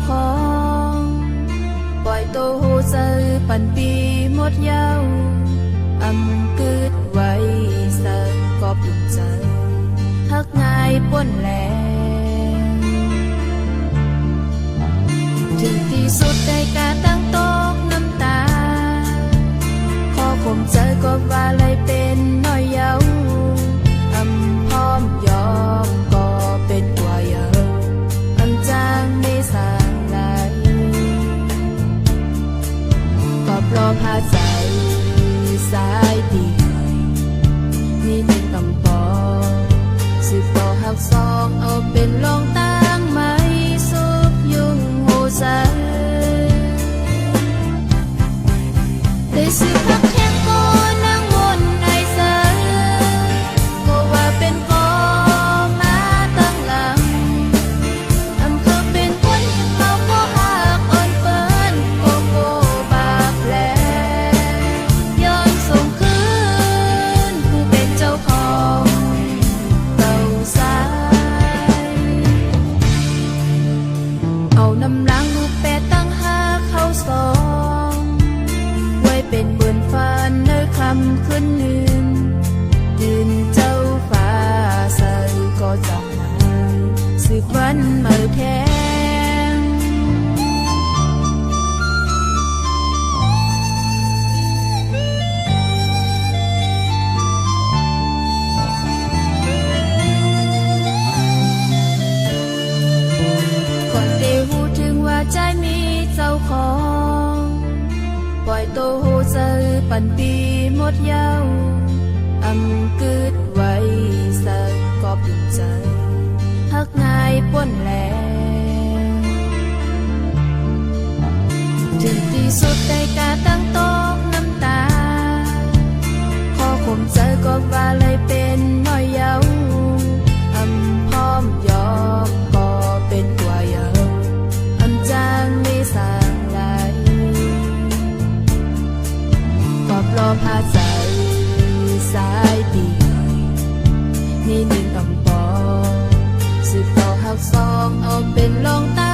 ของปล่อยโตหูเซอปันปีหมดยาวอำกึดไว้เซอกอบลุกใจฮักง่ายป่นแลถึงที่สุดได้กาตั้งตกน้ำตาขอข่มใจก็ว่าเลยเป็นน้อยเยาอำพร้อมยอมก็เป็นกว่าเยาอำจางไม่สร้างไหลก็ปลอพาใจสายดีนี่เป็นคำบอกสืบต่อหักสองเอาเป็นลองตั้งไม่สุบยุ่งหูใสได้สืบพักแข่งก็นั่งวนไอเสยก็ว่าเป็นกอมาตั้งหลังอำเภอเป็นคนเขาก็หักอ่อนเปิ้นก็โกบาปแลย้อนส่งคืนผู้เป็นเจ้าของเต่าสายเอาน้ำล้างลูกเป็ดตั้งหาเขาสองไว้เป็นเบือนฟ้าในคำคืนหนึ่งยืนเจ้าฟ้าใสก็จับหายสืบวันเมื่อแทงก่อนได้หูถึงว่าใจมีเจ้าของปล่อยโตหูเซอปันปีหมดยาวอำกึดไว้เซอกอบลุกใจฮักง่ายป่นแลถึงที่สุดได้กาตั้งตกน้ำตาขอข่มใจก็ว่าเลยเป็นน้อยเยาอำพร้อมยอมก็เป็นกว่าเยาอำจางไม่สร้างไหลก็ปลอพาใจสายดีนี่หนึ่งคำบอกสืบต่อหักสองเอาเป็นลองตา